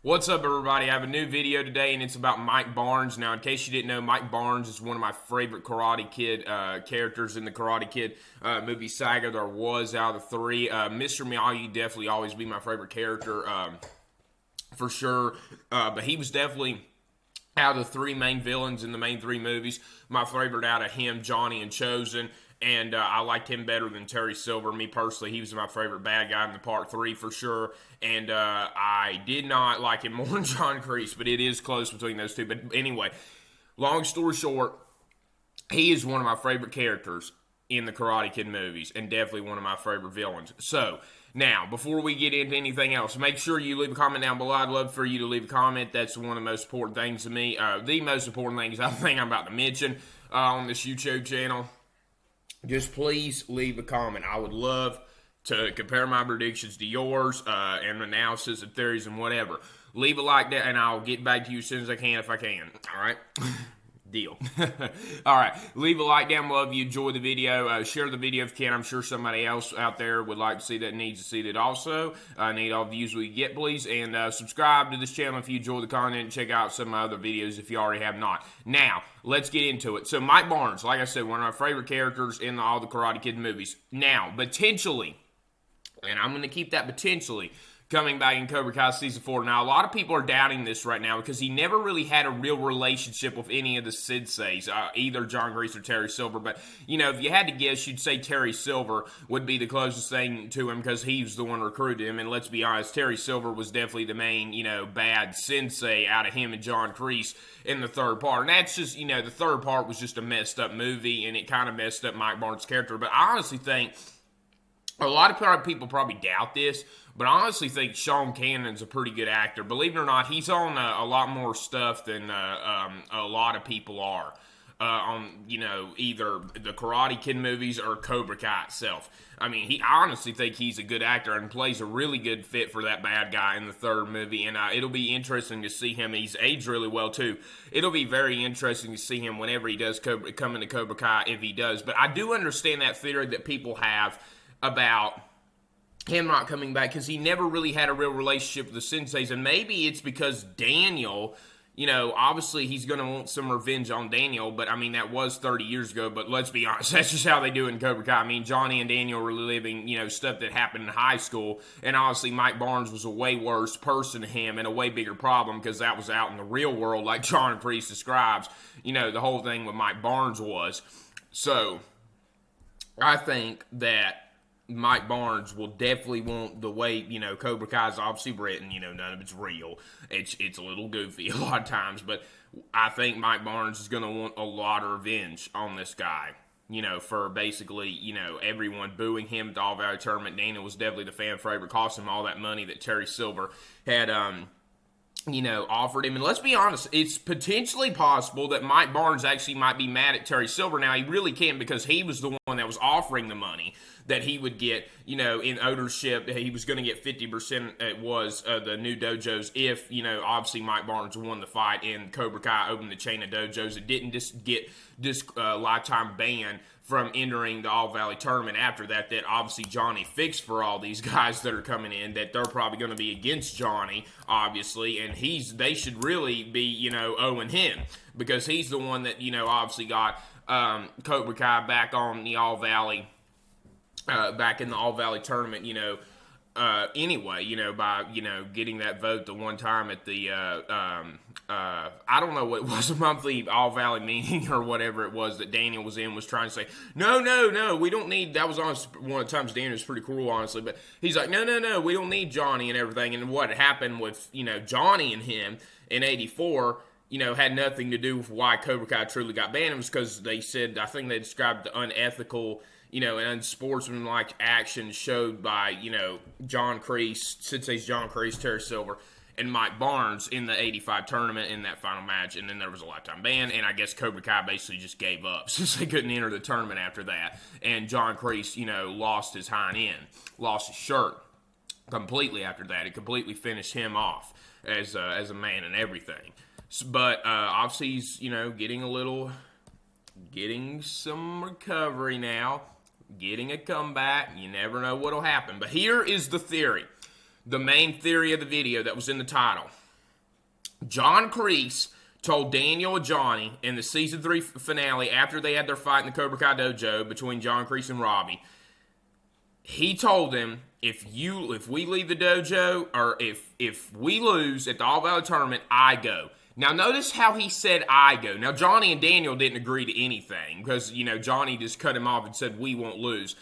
What's up, everybody? I have a new video today, and it's about Mike Barnes. Now, in case you didn't know, Mike Barnes is one of my favorite Karate Kid characters in the Karate Kid movie saga. There was out of the three. Mr. Miyagi definitely always be my favorite character for sure, but he was definitely out of the three main villains in the main three movies. My favorite out of him, Johnny, and Chosen. And I liked him better than Terry Silver. Me personally, he was my favorite bad guy in the part 3 for sure. And I did not like him more than John Kreese, but it is close between those two. But anyway, long story short, he is one of my favorite characters in the Karate Kid movies, and definitely one of my favorite villains. So, now, before we get into anything else, make sure you leave a comment down below. I'd love for you to leave a comment. That's one of the most important things to me. The most important things I think I'm about to mention on this YouTube channel. Just please leave a comment. I would love to compare my predictions to yours and analysis and theories and whatever. Leave a like there, and I'll get back to you as soon as I can if I can. All right? Deal. All right. Leave a like down below if you enjoy the video. Share the video if you can. I'm sure somebody else out there would like to see that, needs to see that also. I need all the views we get, please. And subscribe to this channel if you enjoy the content. And check out some of my other videos if you already have not. Now, let's get into it. So, Mike Barnes, like I said, one of my favorite characters in all the Karate Kid movies. Now, potentially, and I'm going to keep that potentially, coming back in Cobra Kai Season 4. Now, a lot of people are doubting this right now because he never really had a real relationship with any of the senseis, either John Kreese or Terry Silver. But, you know, if you had to guess, you'd say Terry Silver would be the closest thing to him because he was the one who recruited him. And let's be honest, Terry Silver was definitely the main, bad sensei out of him and John Kreese in the third part. And that's just, the third part was just a messed up movie, and it kind of messed up Mike Barnes' character. But I honestly think a lot of people probably doubt this, but I honestly think Sean Cannon's a pretty good actor. Believe it or not, he's on a lot more stuff than a lot of people are on, either the Karate Kid movies or Cobra Kai itself. I mean, I honestly think he's a good actor and plays a really good fit for that bad guy in the third movie, and it'll be interesting to see him. He's aged really well, too. It'll be very interesting to see him whenever he does come into Cobra Kai, if he does. But I do understand that theory that people have about him not coming back because he never really had a real relationship with the senseis, and maybe it's because Daniel, obviously he's going to want some revenge on Daniel, but I mean, that was 30 years ago, but let's be honest, that's just how they do it in Cobra Kai. I mean, Johnny and Daniel were living, stuff that happened in high school, and obviously Mike Barnes was a way worse person to him and a way bigger problem because that was out in the real world, like John Kreese describes, the whole thing with Mike Barnes was. So, I think that Mike Barnes will definitely want the way, Cobra Kai is obviously written, none of it's real. It's a little goofy a lot of times, but I think Mike Barnes is going to want a lot of revenge on this guy, for basically, everyone booing him at the All Valley Tournament. Daniel was definitely the fan favorite, cost him all that money that Terry Silver had, offered him. And let's be honest, it's potentially possible that Mike Barnes actually might be mad at Terry Silver. Now, he really can't because he was the one that was offering the money that he would get, in ownership. He was going to get 50%, it was, the new dojos if, obviously Mike Barnes won the fight and Cobra Kai opened the chain of dojos. It didn't just get this lifetime ban from entering the All Valley Tournament after that obviously Johnny fixed for all these guys that are coming in, that they're probably going to be against Johnny, obviously, and they should really be, owing him, because he's the one that, obviously got Cobra Kai back on the All Valley, back in the All Valley Tournament, anyway, by, getting that vote the one time at the, I don't know what it was, a monthly All Valley meeting or whatever it was that Daniel was in, was trying to say, no, we don't need, that was honestly one of the times Daniel was pretty cruel, honestly, but he's like, no, we don't need Johnny and everything. And what happened with, Johnny and him in 84, had nothing to do with why Cobra Kai truly got banned. It was because they said, I think they described the unethical, and unsportsmanlike action showed by, John Kreese, Sensei's John Kreese, Terry Silver, and Mike Barnes in the 85 tournament in that final match, and then there was a lifetime ban, and I guess Cobra Kai basically just gave up since they couldn't enter the tournament after that, and John Kreese, lost his hind end, lost his shirt completely after that. It completely finished him off as a man and everything. But obviously he's, getting some recovery now, getting a comeback. You never know what'll happen. But here is the theory. The main theory of the video that was in the title. John Kreese told Daniel and Johnny in the season 3 finale, after they had their fight in the Cobra Kai dojo between John Kreese and Robbie, he told them, if we leave the dojo, or if we lose at the All Valley tournament, I go. Now, notice how he said, I go. Now, Johnny and Daniel didn't agree to anything because, Johnny just cut him off and said, we won't lose.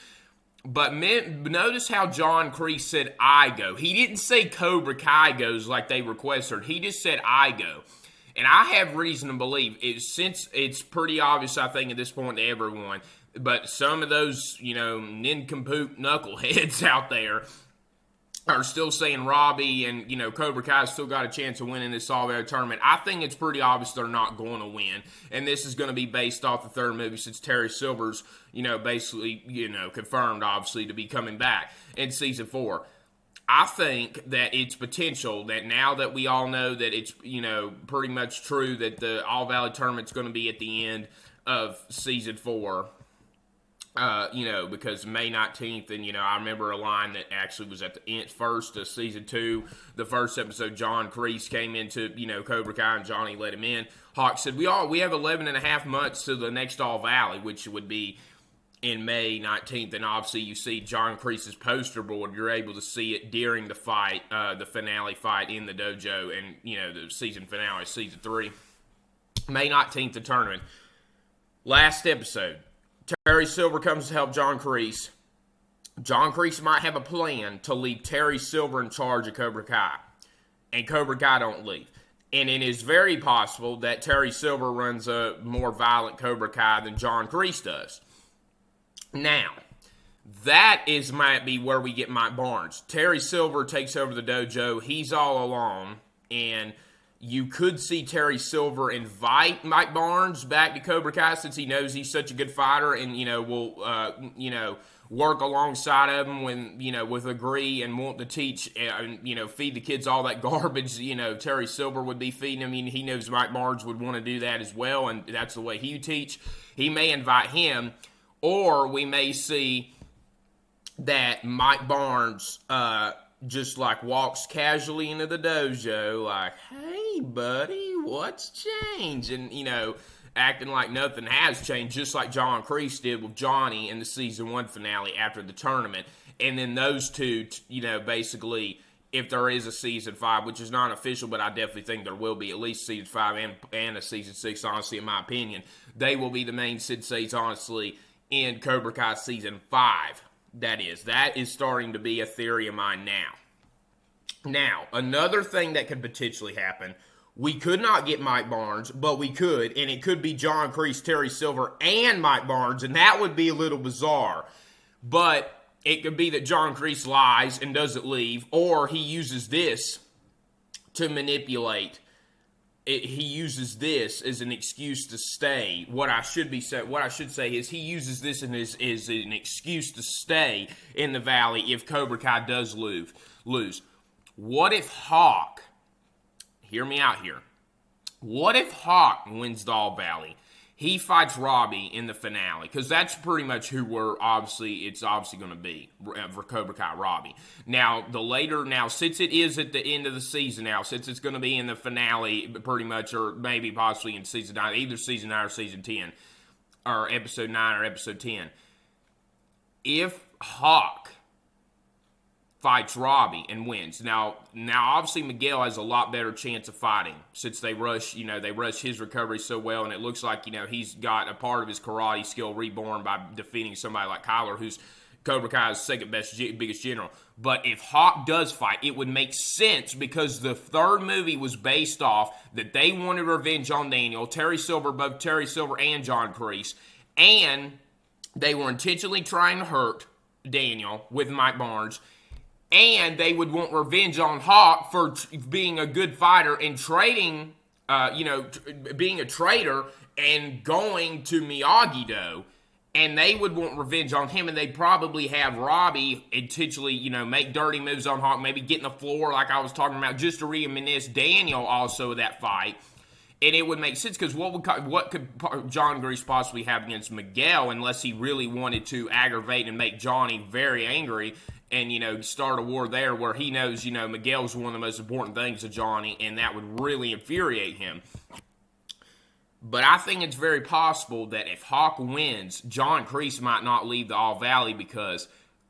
But notice how John Kreese said, I go. He didn't say Cobra Kai goes like they requested. He just said, I go. And I have reason to believe, since it's pretty obvious, I think, at this point to everyone, but some of those, nincompoop knuckleheads out there are still saying Robbie and, Cobra Kai still got a chance of winning this All Valley tournament. I think it's pretty obvious they're not going to win. And this is going to be based off the third movie, since Terry Silver's, basically, confirmed, obviously, to be coming back in season 4. I think that it's potential that now that we all know that it's, pretty much true that the All Valley tournament's going to be at the end of season 4, because May 19th, and, I remember a line that actually was at the end, first of season 2, the first episode, John Kreese came into, Cobra Kai, and Johnny let him in. Hawk said, we have 11 and a half months to the next All Valley, which would be in May 19th, and obviously you see John Kreese's poster board. You're able to see it during the fight, the finale fight in the dojo, and, the season finale, season 3. May 19th, the tournament. Last episode. Terry Silver comes to help John Kreese. John Kreese might have a plan to leave Terry Silver in charge of Cobra Kai. And Cobra Kai don't leave. And it is very possible that Terry Silver runs a more violent Cobra Kai than John Kreese does. Now, that might be where we get Mike Barnes. Terry Silver takes over the dojo. He's all alone. And you could see Terry Silver invite Mike Barnes back to Cobra Kai, since he knows he's such a good fighter, and, will, work alongside of him when, with agree and want to teach, feed the kids all that garbage, Terry Silver would be feeding him. He knows Mike Barnes would want to do that as well, and that's the way he would teach. He may invite him, or we may see that Mike Barnes, just walks casually into the dojo like, hey, buddy, what's changed? And, acting like nothing has changed, just like John Kreese did with Johnny in the season 1 finale after the tournament. And then those two, basically, if there is a season 5, which is not official, but I definitely think there will be at least season 5 and a season 6, honestly, in my opinion, they will be the main senseis, honestly, in Cobra Kai season 5. That is starting to be a theory of mine now. Now, another thing that could potentially happen, we could not get Mike Barnes, but we could, and it could be John Kreese, Terry Silver, and Mike Barnes, and that would be a little bizarre. But it could be that John Kreese lies and doesn't leave, or he uses this to manipulate. He uses this as an excuse to stay. What I should say is he uses this as an excuse to stay in the Valley if Cobra Kai does lose. What if Hawk, hear me out here, what if Hawk wins the All Valley? He fights Robbie in the finale, because that's pretty much who it's obviously going to be for Cobra Kai, Robbie. Now, since it is at the end of the season now, since it's going to be in the finale pretty much, or maybe possibly in season 9, either season 9 or season 10, or episode 9 or episode 10, if Hawk fights Robbie and wins. Now obviously Miguel has a lot better chance of fighting, since they rush his recovery so well, and it looks like, he's got a part of his karate skill reborn by defeating somebody like Kyler, who's Cobra Kai's second biggest general. But if Hawk does fight, it would make sense, because the third movie was based off that they wanted revenge on Daniel, both Terry Silver and John Kreese, and they were intentionally trying to hurt Daniel with Mike Barnes. And they would want revenge on Hawk for being a good fighter and trading, being a traitor and going to Miyagi-Do. And they would want revenge on him, and they'd probably have Robbie intentionally, make dirty moves on Hawk, maybe get in the floor like I was talking about, just to reminisce Daniel also that fight. And it would make sense, because what could John Kreese possibly have against Miguel, unless he really wanted to aggravate and make Johnny very angry, and, you know, start a war there where he knows, you know, Miguel's one of the most important things to Johnny, and that would really infuriate him. But I think it's very possible that if Hawk wins, John Kreese might not leave the All Valley because,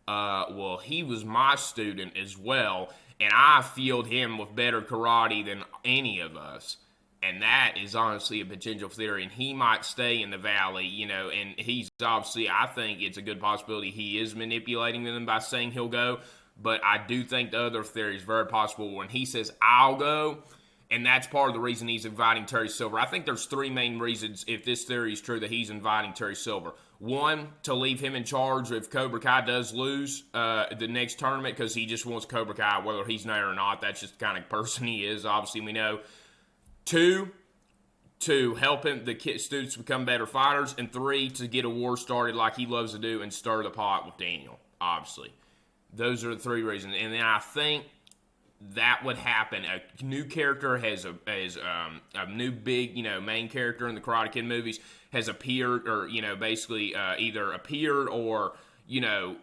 well, he was my student as well, and I fielded him with better karate than any of us. And that is honestly a potential theory, and he might stay in the Valley, you know, and he's obviously, I think it's a good possibility he is manipulating them by saying he'll go, but I do think the other theory is very possible when he says, I'll go, and that's part of the reason he's inviting Terry Silver. I think there's three main reasons, if this theory is true, that he's inviting Terry Silver. One, to leave him in charge if Cobra Kai does lose the next tournament, because he just wants Cobra Kai, whether he's there or not. That's just the kind of person he is, obviously, we know. Two, to help him, students become better fighters. And three, to get a war started like he loves to do and stir the pot with Daniel, obviously. Those are the three reasons. And then I think that would happen. A new character has a new big, you know, main character in the Karate Kid movies has appeared, or, you know, basically either appeared or, you know,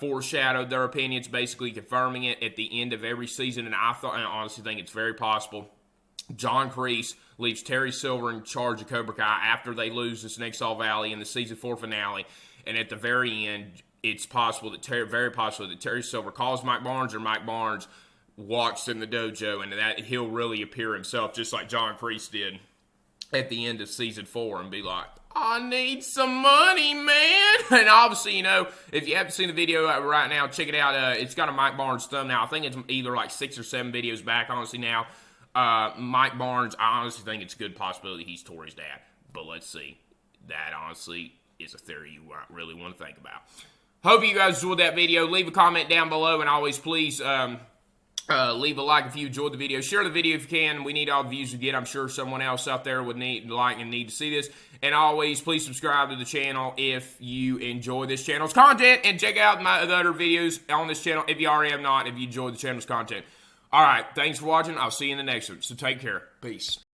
foreshadowed their opinions, basically confirming it at the end of every season. And I honestly think it's very possible John Kreese leaves Terry Silver in charge of Cobra Kai after they lose this next All Valley in the season 4 finale, and at the very end, it's possible that very possible that Terry Silver calls Mike Barnes, or Mike Barnes walks in the dojo, and that he'll really appear himself, just like John Kreese did at the end of season 4, and be like, I need some money, man. And obviously, you know, if you haven't seen the video right now, check it out. It's got a Mike Barnes thumbnail. I think it's either like 6 or 7 videos back, honestly, now. Mike Barnes, I honestly think it's a good possibility he's Tori's dad. But let's see. That honestly is a theory you really want to think about. Hope you guys enjoyed that video. Leave a comment down below, and always please leave a like if you enjoyed the video. Share the video if you can. We need all the views we get. I'm sure someone else out there would need to see this. And always please subscribe to the channel if you enjoy this channel's content, and check out my other videos on this channel if you already have not, if you enjoy the channel's content. All right, thanks for watching. I'll see you in the next one. So take care. Peace.